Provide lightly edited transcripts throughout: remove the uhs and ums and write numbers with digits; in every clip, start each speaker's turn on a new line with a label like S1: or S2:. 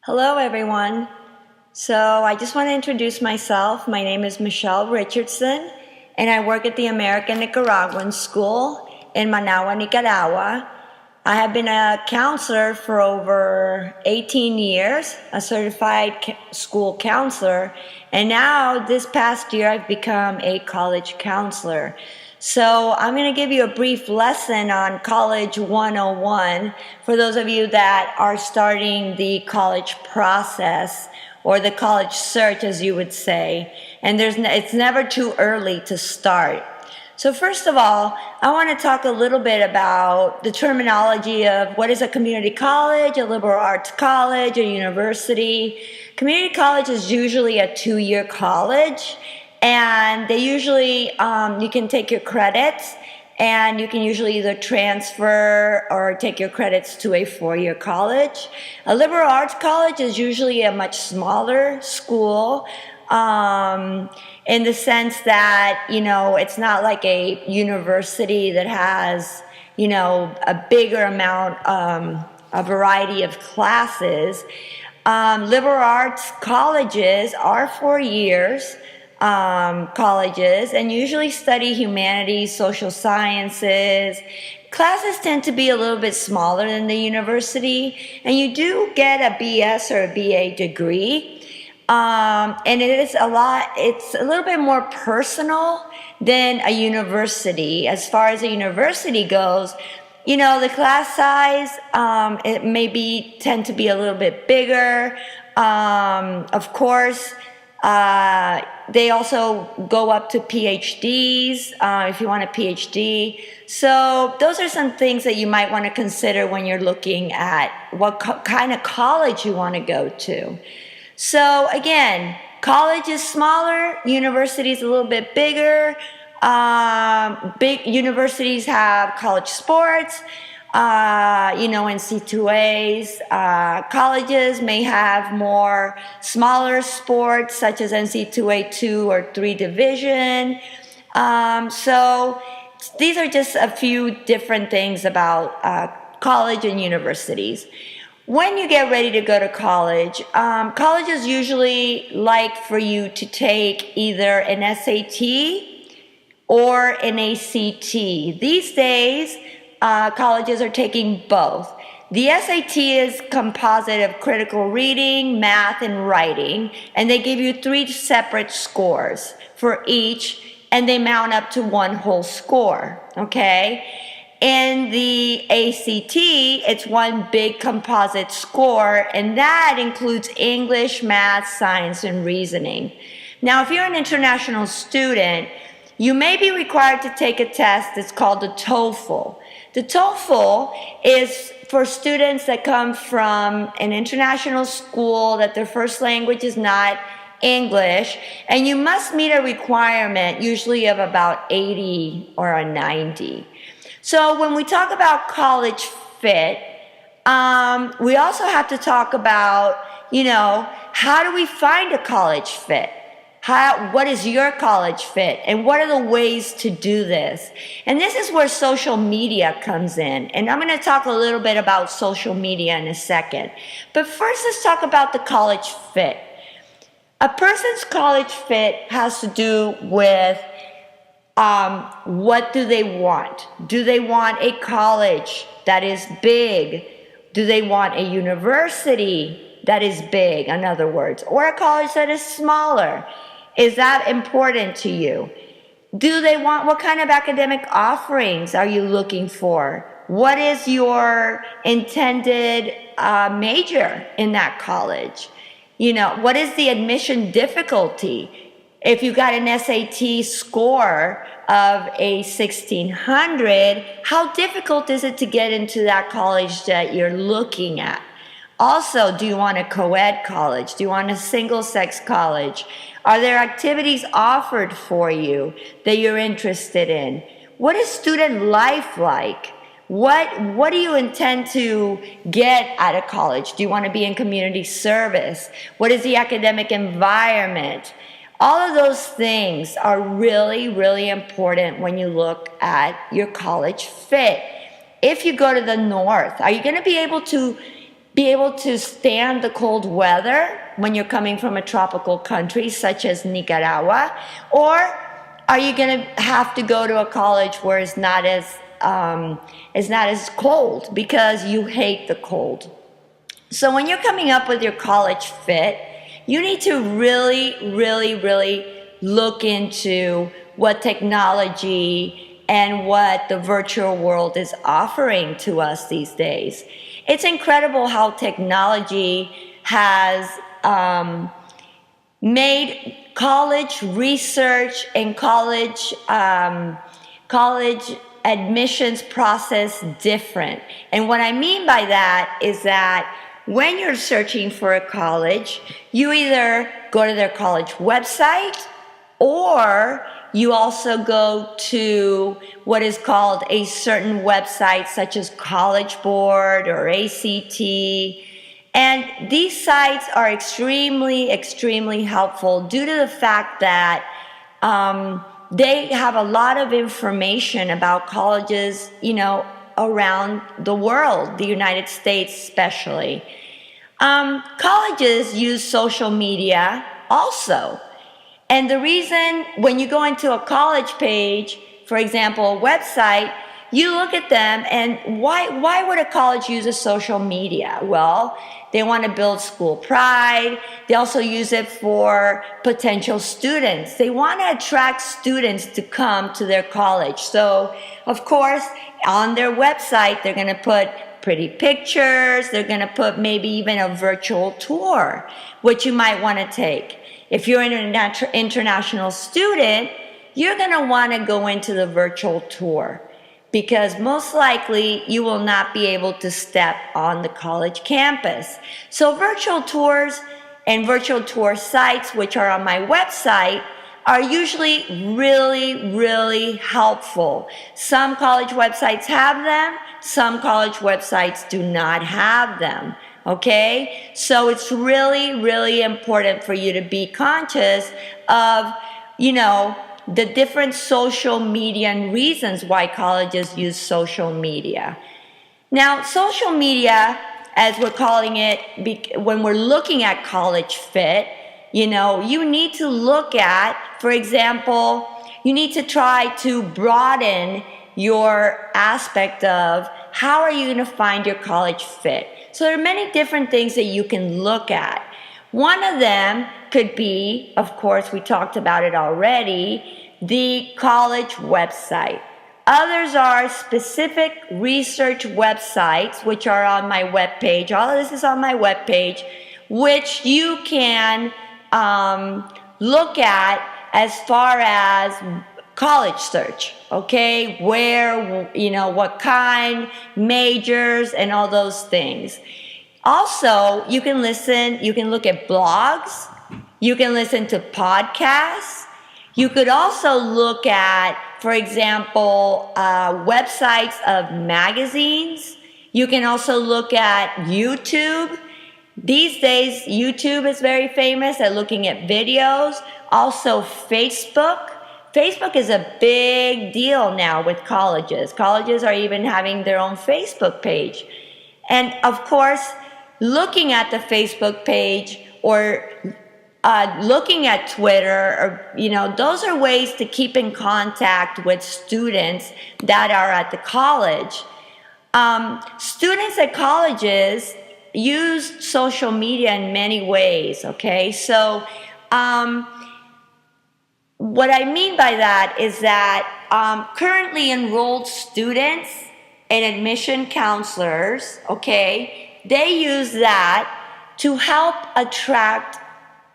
S1: Hello, everyone. So, I just want to introduce myself. My name is Michelle Richardson, and I work at the American Nicaraguan School in Managua, Nicaragua. I have been a counselor for over 18 years, a certified school counselor, and now this past year I've become a college counselor. So I'm going to give you a brief lesson on College 101 for those of you that are starting the college process or the college search, as you would say. And it's never too early to start. So first of all, I want to talk a little bit about the terminology of what is a community college, a liberal arts college, a university. Community college is usually a 2-year college, and they usually, you can take your credits, and you can usually either transfer or take your credits to a 4-year college. A liberal arts college is usually a much smaller school, in the sense that, it's not like a university that has, a bigger amount, a variety of classes. Liberal arts colleges are 4 years. Colleges and usually study humanities, social sciences. Classes tend to be a little bit smaller than the university, and you do get a BS or a BA degree. And it's a little bit more personal than a university. As far as a university goes, the class size, it maybe tend to be a little bit bigger. Of course, they also go up to PhDs, if you want a PhD. So those are some things that you might want to consider when you're looking at what kind of college you want to go to. So again, college is smaller, university is a little bit bigger. Big universities have college sports, NC2As. Colleges may have more smaller sports such as NC2A 2 or 3 division. So these are just a few different things about college and universities. When you get ready to go to college, colleges usually like for you to take either an SAT or an ACT. These days, colleges are taking both. The SAT is composite of critical reading, math, and writing, and they give you 3 separate scores for each, and they mount up to one whole score, okay? In the ACT, it's one big composite score, and that includes English, math, science, and reasoning. Now, if you're an international student, you may be required to take a test that's called the TOEFL. The TOEFL is for students that come from an international school that their first language is not English, and you must meet a requirement usually of about 80 or a 90. So when we talk about college fit, we also have to talk about, how do we find a college fit? What is your college fit? And what are the ways to do this? And this is where social media comes in. And I'm going to talk a little bit about social media in a second. But first, let's talk about the college fit. A person's college fit has to do with what do they want? Do they want a college that is big? Do they want a university that is big, in other words, or a college that is smaller? Is that important to you? What kind of academic offerings are you looking for? What is your intended major in that college? What is the admission difficulty? If you got an SAT score of a 1600, how difficult is it to get into that college that you're looking at? Also, do you want a co-ed college? Do you want a single-sex college? Are there activities offered for you that you're interested in? What is student life like? What do you intend to get out of college? Do you want to be in community service? What is the academic environment? All of those things are really, really important when you look at your college fit. If you go to the north, are you going to be able to be able to stand the cold weather when you're coming from a tropical country such as Nicaragua? Or are you going to have to go to a college where it's not as cold because you hate the cold? So when you're coming up with your college fit, you need to really, really, really look into what technology and what the virtual world is offering to us these days. It's incredible how technology has made college research and college admissions process different. And what I mean by that is that when you're searching for a college, you either go to their college website or you also go to what is called a certain website such as College Board or ACT. And these sites are extremely, extremely helpful due to the fact that they have a lot of information about colleges, around the world, the United States especially. Colleges use social media also. And the reason when you go into a college page, for example, a website, you look at them and why would a college use a social media? Well, they want to build school pride. They also use it for potential students. They want to attract students to come to their college. So, of course, on their website, they're going to put pretty pictures. They're going to put maybe even a virtual tour, which you might want to take. If you're an international student, you're going to want to go into the virtual tour because most likely you will not be able to step on the college campus. So virtual tours and virtual tour sites, which are on my website, are usually really, really helpful. Some college websites have them. Some college websites do not have them. Okay? So it's really, really important for you to be conscious of, the different social media and reasons why colleges use social media. Now, social media, as we're calling it, when we're looking at college fit, you need to look at, for example, you need to try to broaden your aspect of how are you going to find your college fit. So there are many different things that you can look at. One of them could be, of course, we talked about it already, the college website. Others are specific research websites, which are on my webpage. All of this is on my webpage, which you can look at as far as college search, okay? Where, what kind, majors, and all those things. Also, you can look at blogs, you can listen to podcasts. You could also look at, for example, websites of magazines. You can also look at YouTube. These days, YouTube is very famous at looking at videos. Also, Facebook. Facebook is a big deal now with colleges. Colleges are even having their own Facebook page. And of course, looking at the Facebook page or looking at Twitter, or those are ways to keep in contact with students that are at the college. Students at colleges use social media in many ways, okay? So what I mean by that is that currently enrolled students and admission counselors, okay, they use that to help attract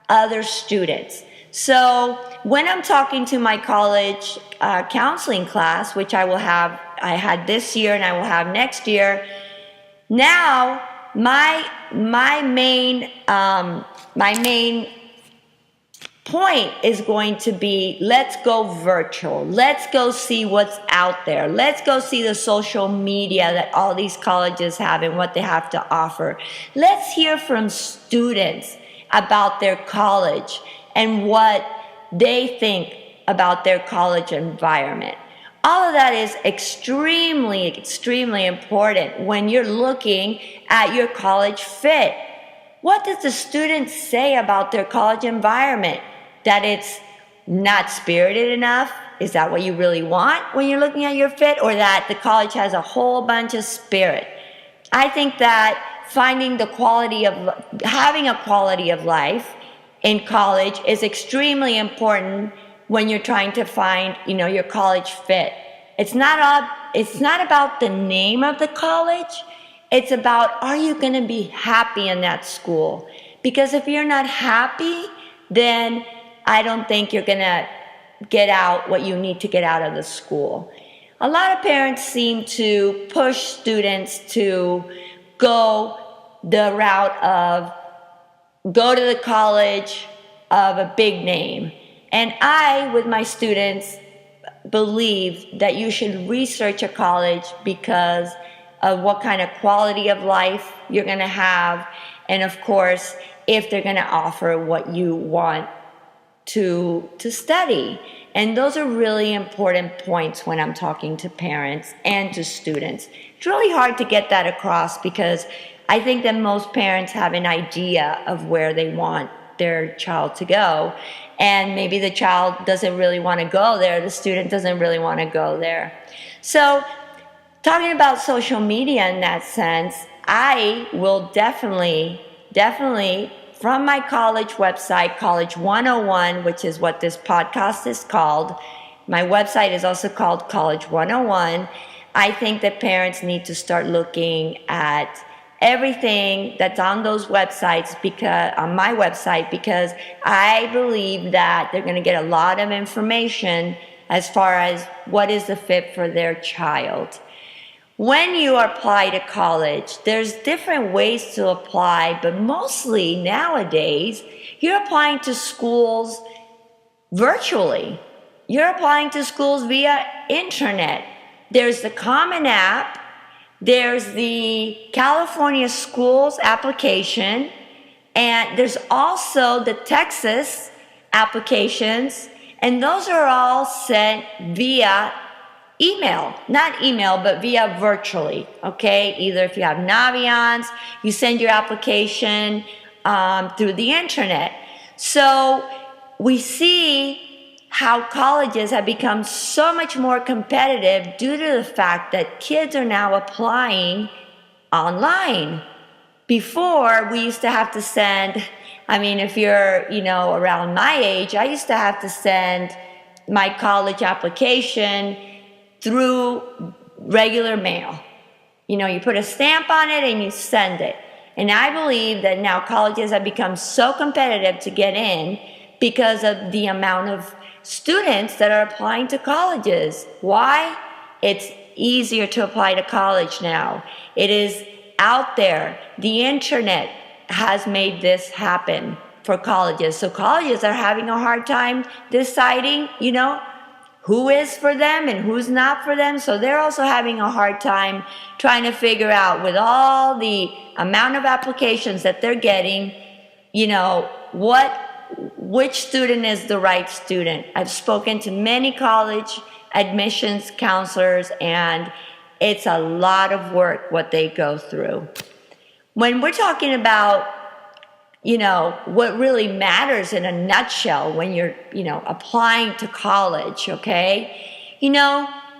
S1: other students. So when I'm talking to my college counseling class, which I had this year and I will have next year, now my main point is going to be, let's go virtual. Let's go see what's out there. Let's go see the social media that all these colleges have and what they have to offer. Let's hear from students about their college and what they think about their college environment. All of that is extremely, extremely important when you're looking at your college fit. What does the student say about their college environment? That it's not spirited enough? Is that what you really want when you're looking at your fit? Or that the college has a whole bunch of spirit? I think that having a quality of life in college is extremely important when you're trying to find, your college fit. It's not about the name of the college. It's about, are you going to be happy in that school? Because if you're not happy, then I don't think you're going to get out what you need to get out of the school. A lot of parents seem to push students to go the route of go to the college of a big name. And I, with my students, believe that you should research a college because of what kind of quality of life you're going to have, and of course, if they're going to offer what you want to study. And those are really important points when I'm talking to parents and to students. It's really hard to get that across because I think that most parents have an idea of where they want their child to go, and maybe the child doesn't really want to go there, the student doesn't really want to go there. So talking about social media in that sense, I will definitely from my college website, College 101, which is what this podcast is called. My website is also called College 101. I think that parents need to start looking at everything that's on those websites, on my website, because I believe that they're going to get a lot of information as far as what is the fit for their child. When you apply to college, there's different ways to apply, but mostly nowadays, you're applying to schools virtually. You're applying to schools via internet. There's the Common App, there's the California Schools application, and there's also the Texas applications, and those are all sent via email, not email, but via virtually, okay? Either if you have Naviance, you send your application through the internet. So we see how colleges have become so much more competitive due to the fact that kids are now applying online. Before, we used to have to send, if you're, around my age, I used to have to send my college application through regular mail. You put a stamp on it and you send it. And I believe that now colleges have become so competitive to get in because of the amount of students that are applying to colleges. Why? It's easier to apply to college now. It is out there. The internet has made this happen for colleges. So colleges are having a hard time deciding, who is for them and who's not for them. So they're also having a hard time trying to figure out, with all the amount of applications that they're getting, which student is the right student. I've spoken to many college admissions counselors, and it's a lot of work what they go through. When we're talking about what really matters in a nutshell when you're, applying to college, okay?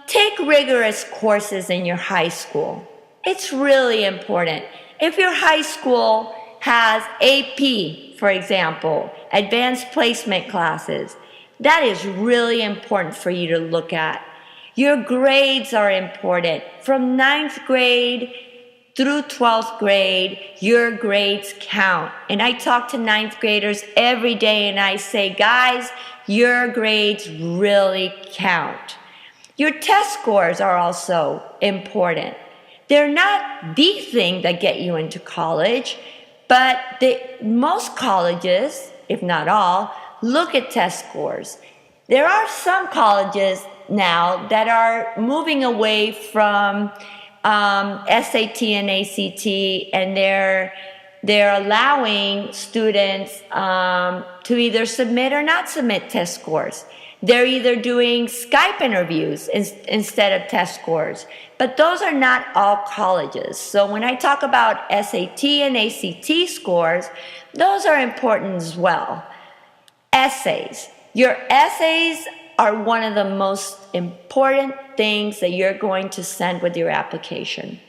S1: Take rigorous courses in your high school. It's really important. If your high school has AP, for example, advanced placement classes, that is really important for you to look at. Your grades are important. From 9th grade through 12th grade, your grades count. And I talk to 9th graders every day and I say, guys, your grades really count. Your test scores are also important. They're not the thing that get you into college, but most colleges, if not all, look at test scores. There are some colleges now that are moving away from SAT and ACT, and they're allowing students to either submit or not submit test scores. They're either doing Skype interviews instead of test scores. But those are not all colleges. So when I talk about SAT and ACT scores, those are important as well. Essays. Your essays are one of the most important things that you're going to send with your application.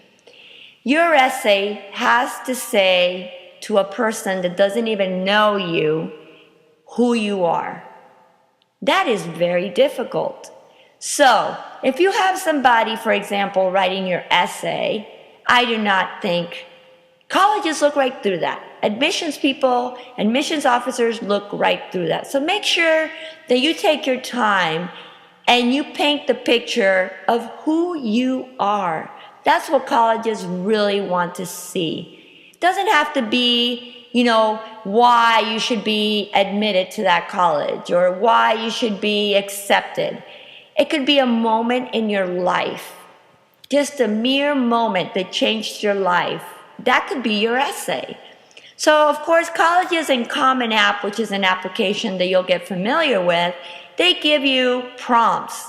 S1: Your essay has to say to a person that doesn't even know you who you are. That is very difficult. So, if you have somebody, for example, writing your essay, I do not think colleges look right through that. Admissions people, admissions officers look right through that. So make sure that you take your time and you paint the picture of who you are. That's what colleges really want to see. It doesn't have to be, why you should be admitted to that college or why you should be accepted. It could be a moment in your life, just a mere moment that changed your life. That could be your essay. So, of course, colleges and Common App, which is an application that you'll get familiar with, they give you prompts,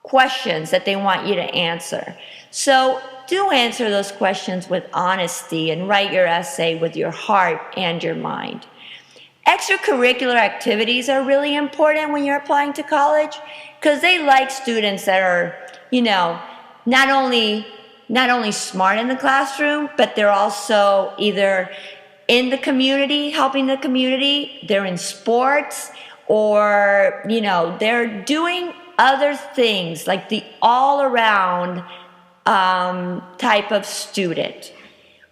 S1: questions that they want you to answer. So do answer those questions with honesty and write your essay with your heart and your mind. Extracurricular activities are really important when you're applying to college because they like students that are, not only smart in the classroom, but they're also either in the community, helping the community, they're in sports, or, they're doing other things like the all-around type of student.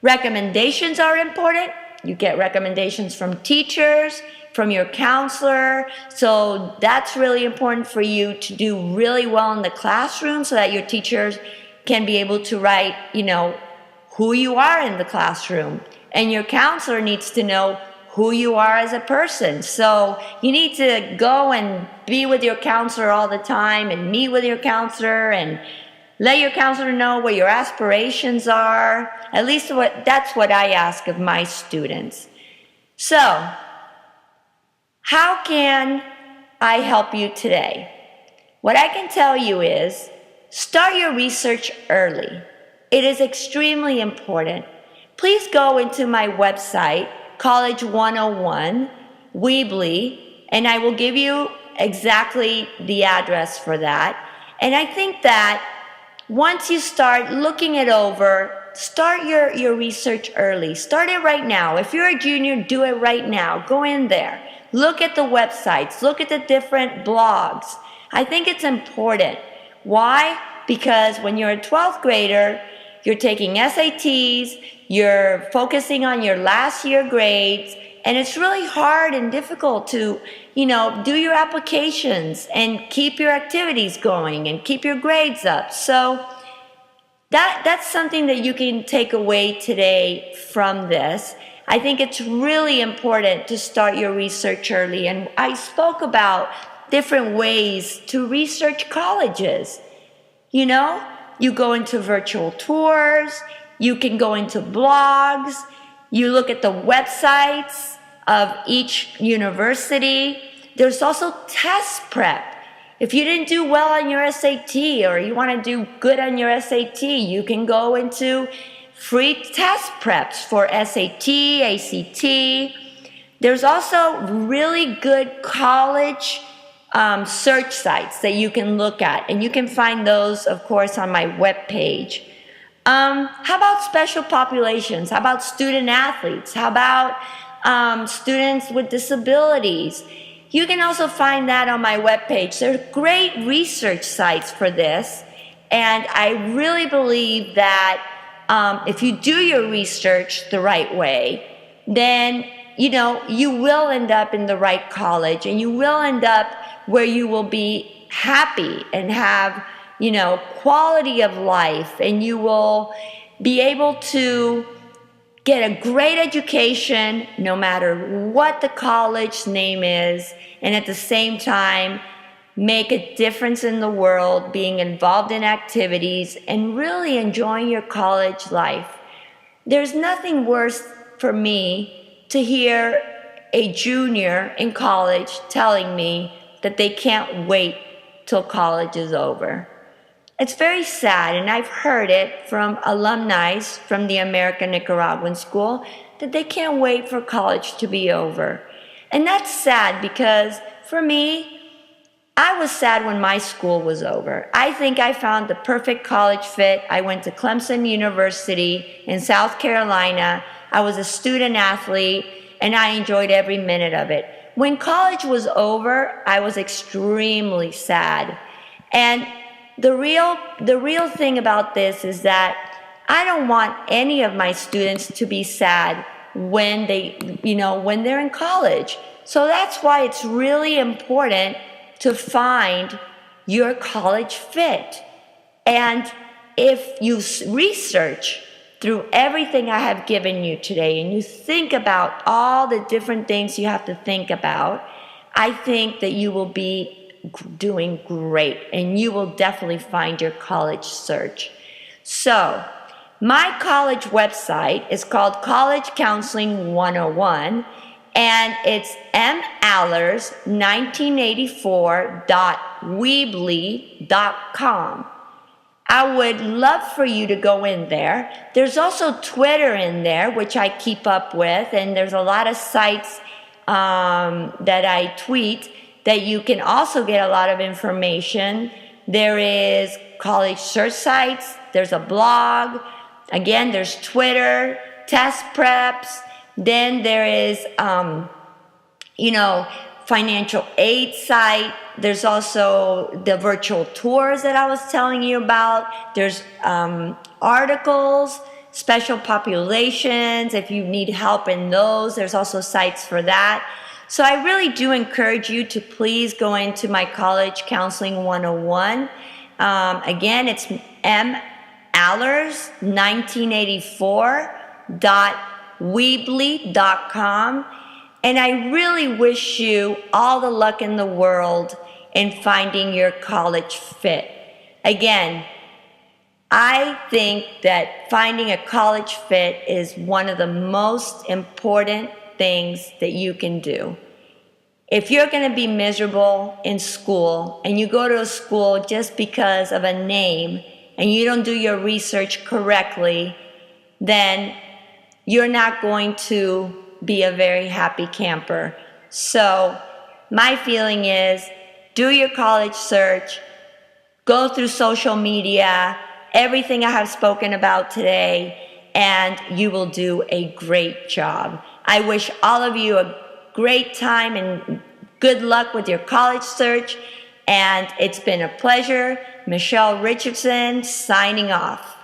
S1: Recommendations are important. You get recommendations from teachers, from your counselor. So that's really important for you to do really well in the classroom so that your teachers can be able to write, who you are in the classroom. And your counselor needs to know who you are as a person. So you need to go and be with your counselor all the time and meet with your counselor and let your counselor know what your aspirations are. At least that's what I ask of my students. So, how can I help you today? What I can tell you is start your research early. It is extremely important. Please go into my website, College 101, Weebly, and I will give you exactly the address for that. And I think that once you start looking it over, start your research early. Start it right now. If you're a junior, do it right now. Go in there. Look at the websites. Look at the different blogs. I think it's important. Why? Because when you're a 12th grader, you're taking SATs, you're focusing on your last year grades, and it's really hard and difficult to, do your applications and keep your activities going and keep your grades up. So that's something that you can take away today from this. I think it's really important to start your research early. And I spoke about different ways to research colleges. You go into virtual tours, you can go into blogs, you look at the websites of each university. There's also test prep. If you didn't do well on your SAT or you want to do good on your SAT, you can go into free test preps for SAT, ACT. There's also really good college search sites that you can look at, and you can find those, of course, on my webpage. How about special populations? How about student athletes? How about students with disabilities? You can also find that on my webpage. There are great research sites for this, and I really believe that if you do your research the right way, then you will end up in the right college, and you will end up where you will be happy and have quality of life, and you will be able to get a great education no matter what the college name is, and at the same time make a difference in the world, being involved in activities and really enjoying your college life. There's nothing worse for me to hear a junior in college telling me that they can't wait till college is over. It's very sad, and I've heard it from alumni from the American Nicaraguan School that they can't wait for college to be over. And that's sad because for me, I was sad when my school was over. I think I found the perfect college fit. I went to Clemson University in South Carolina. I was a student athlete, and I enjoyed every minute of it. When college was over, I was extremely sad. And the real thing about this is that I don't want any of my students to be sad when when they're in college. So that's why it's really important to find your college fit. And if you research through everything I have given you today and you think about all the different things you have to think about, I think that you will be doing great and you will definitely find your college search. So, my college website is called College Counseling 101, and it's mallers1984.weebly.com. I would love for you to go in there. There's also Twitter in there, which I keep up with, and there's a lot of sites that I tweet that you can also get a lot of information. There is college search sites, there's a blog, again, there's Twitter, test preps, then there is, financial aid site. There's also the virtual tours that I was telling you about. There's articles, special populations, if you need help in those, there's also sites for that. So I really do encourage you to please go into my College Counseling 101. Again, it's mallers1984.weebly.com. And I really wish you all the luck in the world in finding your college fit. Again, I think that finding a college fit is one of the most important things that you can do. If you're going to be miserable in school and you go to a school just because of a name and you don't do your research correctly, then you're not going to be a very happy camper. So my feeling is do your college search, go through social media, everything I have spoken about today, and you will do a great job. I wish all of you a great time and good luck with your college search, and it's been a pleasure. Michelle Richardson signing off.